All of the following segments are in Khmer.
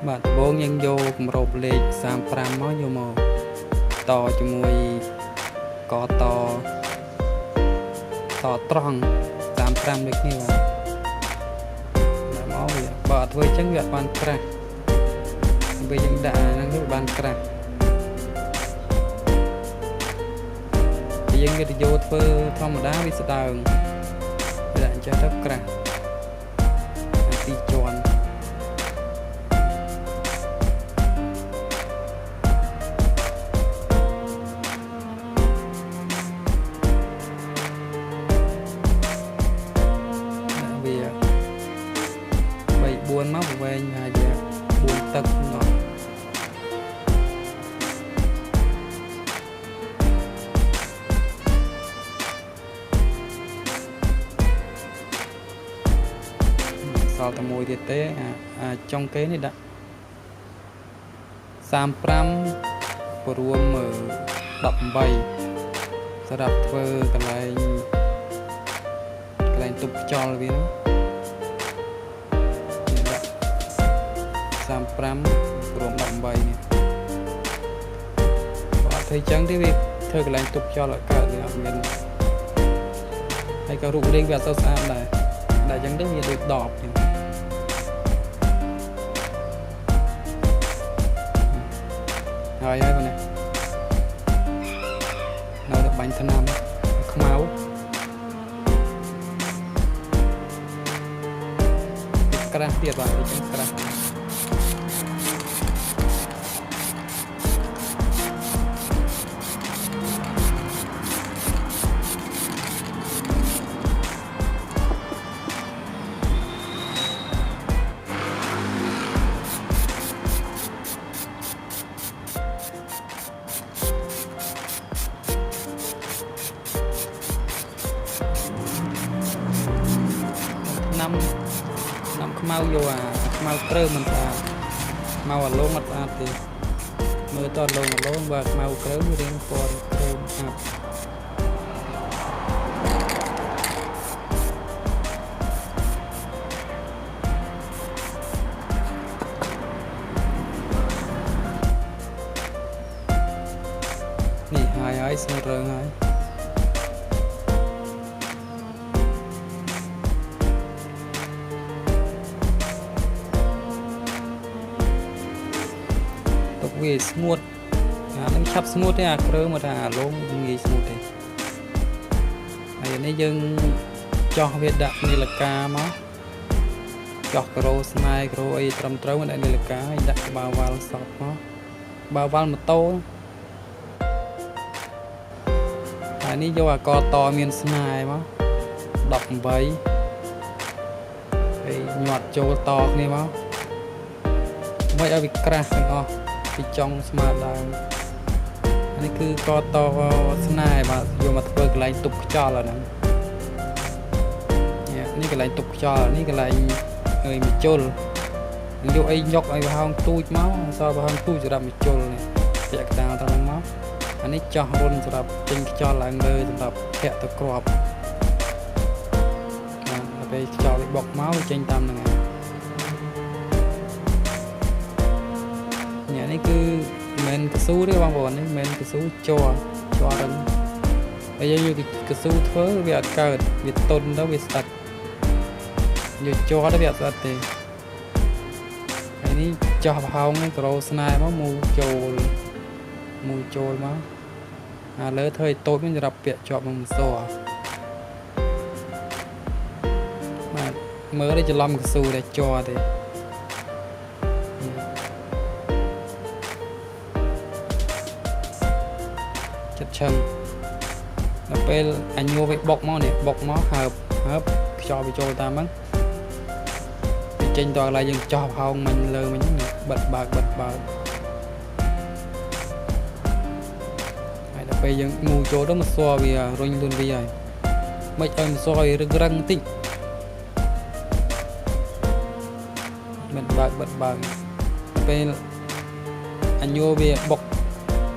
បាទដំបូងយើងយកគម្របលេខ35មកយកមកតជាមួយកតត្រង់35ដូចគ្នាបាទមកវាបើអត់ធ្វើអញ្ចឹងវាអត់បានក្រាស់ពេលយើងដាក់ហ្នឹងវាបានក្រាស់យើងវាទៅយកធ្វើធម្មតាវាស្ដើងដាក់អញ្ចឹងទៅក្រាស់ពីរជាន់4មកប្រវែងហើយ4ទឹកនោះសល់តែមួយទៀតទេចុងគេនេះដាក់35ព្រម18សម្រាប់ធ្វើកន្លែងទប់ខ្យល់វា35ព្រម18នេះបើអត់ធ្វើចឹងទេវាធ្វើកន្លែងទប់ខ្យល់អត់កើតវាអត់មានហើយក៏រូបរាងវាអត់ទៅស្អាតដែរចឹងទេវាដូចដបចឹងហើយបងណានៅតែបាញ់ថ្នាំខ្មៅក្រាស់ទៀតបាទចឹងក្រាស់nămខ្មៅយកខ្មៅក្រើមមិនស្អាតខ្មៅអាឡូងអត់ស្អាតទេមើលតឡូងបើខ្មៅក្រើមរៀងពណ៌ក្រើមស្អាតនេះហើយស្ងួតរឿងហើយវាស្ងួតនឹងឆាប់ស្ងួតទេក្រើមមកថាអាឡូងងាយស្ងួតទេហើយនេះយើងចោះវាដាក់នីលកាមកចោះក្រូស្នែក្រូអីត្រឹមត្រូវដាក់នីលកាហើយដាក់បាវ៉ាល់សតមកបាវ៉ាល់ម៉ូតូហើយនេះយកអាកតមានស្នែមក18ហើយញាត់ចូលតគ្នាមកមិនឲ្យវាក្រាស់ទាំងអស់ពីចុងស្មើដើមនេះគឺកតស្នែបាទយកមកធ្វើកន្លែងទប់ខ្យល់ហ្នឹងនេះកន្លែងទប់ខ្យល់នេះកន្លែងមីជុលយកអីញុកឲ្យប្រហោងទូចមកសល់ប្រហោងទូចសម្រាប់មីជុលនេះពាក់កណ្ដាលទៅហ្នឹងមកអានេះចោះរុនសម្រាប់ចេញខ្យល់ឡើងលើសម្រាប់ធាក់ទៅគ្រាប់ដល់ពេលខ្យល់វាបុកមកវាចេញតាមហ្នឹងនេះគឺមិនកស៊ូទេបងប្អូននេះមិនកស៊ូជ័ររឹងហើយយើងយកកស៊ូធ្វើវាអត់កើតវាតុនទៅវាស្អិតយកជ័រទៅវាអត់ស្អិតទេហើយនេះចោះប្រហោងនេះក្រូស្នែមកមូចូលមកលើធ្វើឲ្យតូចមានសម្រាប់ពាក់ជាប់នឹងសបាទមើលទៅច្រឡំកស៊ូតែជ័រទេឈឹងដល់ពេលអញញួរវាបុកមកនេះបុកមកហើបខ្យល់វាចូលតាមហ្នឹងវាចេញតកន្លែងយើងចោះប្រហោងមិញលើមិញហ្នឹងបិទបើកហើយដល់ពេលយើងមូចូលទៅមកសវារុញលួនវាហើយមិនឲ្យមិនសឲ្យរឹងបន្តិចមិនបើកដល់ពេលអញញួរវាបុក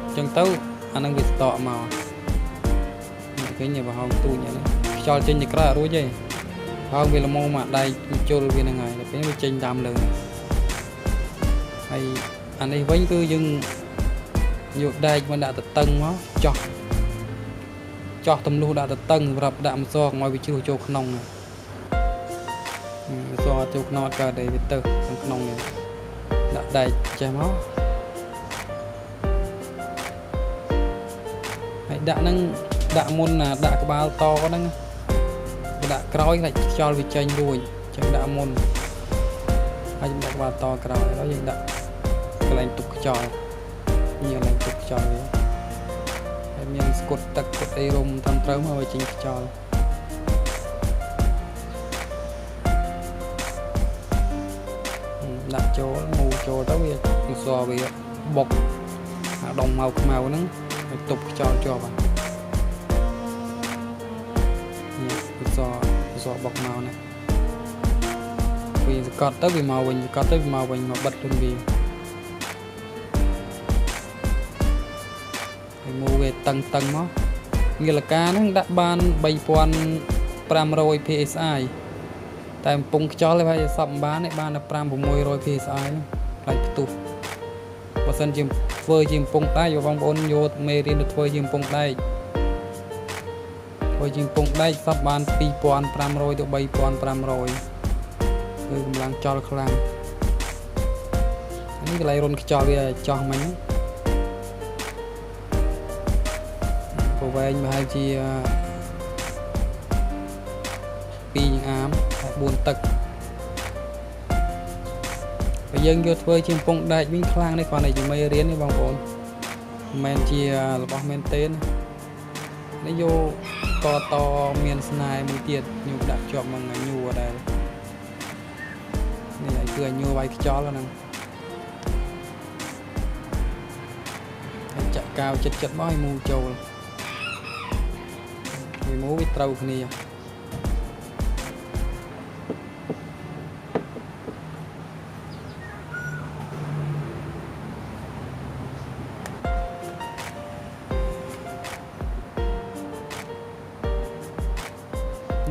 អញ្ចឹងទៅអានឹងវាស្តក់មកឃើញប្រហោងទូចហ្នឹងខ្យល់ចេញទៅក្រៅអត់រួចទេប្រហោងវាល្មមមកដៃជុលវាហ្នឹងហើយដល់ពេលវាចេញតាមលើ ហើយអានេះវិញគឺយើងយកដែកមកដាក់ទៅតឹងមកចោះទំនួសដាក់ទៅតឹងសម្រាប់ដាក់ម្សៅកុំឲ្យវាជ្រុះចូលក្នុងម្សៅចូលក្នុងអត់កើតទេវាទៅក្នុងនេះដាក់ដែកចេះមកហើយដាក់ហ្នឹងដាក់មុនដាក់ក្បាលតហ្នឹងដាក់ក្រោយខ្លាចខ្យល់វាចេញរួចចឹងដាក់មុនហើយយើងដាក់ក្បាលតក្រោយហើយយើងដាក់កន្លែងទុកខ្យល់ញ៉ាំកន្លែងទុកខ្យល់វាហើយមានស្គុតទឹកស្គុតអីរុំត្រឹមត្រូវមកឲ្យចេញខ្យល់ដាក់ចូលមូចូលទៅវាសវាបុកអាដុំមកខ្មៅហ្នឹងឲ្យទប់ខ្យល់ជាប់ហ្នឹងសបុកមកណាវាសកត់ទៅវាមកវិញសកត់ទៅវាមកវិញមកបិទខ្លួនវាហើយមូវាតឹងមកងាលកាហ្នឹងដាក់បាន3500 psi តែកំពុងខ្យល់ហើយសពបានតែ5-600 psi ខ្លាចផ្ទុះបើសិនជាធ្វើជាកំពុងដែកបងប្អូនយកមេរៀនទៅធ្វើជាកំពុងដែកធ្វើជាកំពុងដែកសពបាន2500 ទៅ 3500គឺកម្លាំងចលខ្លាំងនេះកន្លែងរុនខ្យល់វាចោះមិញប្រវែងប្រហែលជា2អាម4ទឹកបើយើងយកធ្វើជាកំពុងដែកវិញខ្លាំងនេះគ្រាន់តែជាមេរៀនទេបងប្អូនមិនមែនជារបស់មែនទេនេះយកតមានស្នេហ៍មួយទៀតញូដាក់ជាប់មកញូដែរនេះហើយគឺញូវាយខ្យល់ហ្នឹងហើយចាក់កាវចិត្តមកឲ្យមូចូលវាមូវាត្រូវគ្នា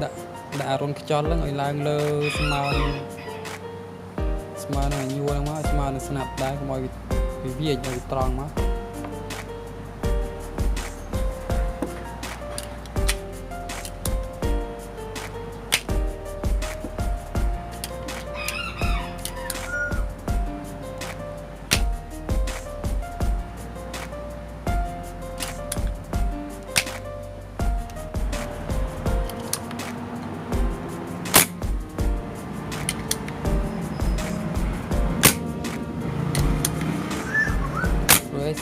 ដាក់រុនខ្យល់ហ្នឹងឲ្យឡើងលើស្មើនឹងញួរហ្នឹងមកស្មើនឹងស្នាប់ដែរកុំឲ្យវាវាចឲ្យត្រង់មក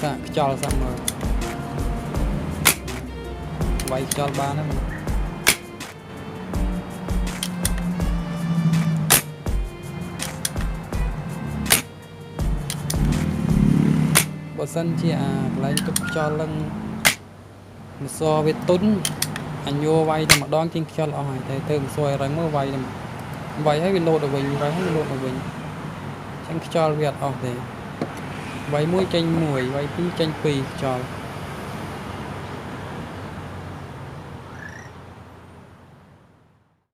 សាក់ខ្យល់សាក់មើលវាយខ្យល់បានហ្នឹងបើសិនជាកន្លែងទុកខ្យល់ឡើងម្សៅវាទុនអញយកវាយតែម្ដងជាងខ្យល់អស់ហើយតែទៅម្សៅឲ្យរឹងមើលវាយឲ្យវាលោតទៅវិញរឹងហើយលោតទៅវិញអញ្ចឹងខ្យល់វាអត់អស់ទេវាយមួយចេញមួយវាយពីរចេញពីរខ្យល់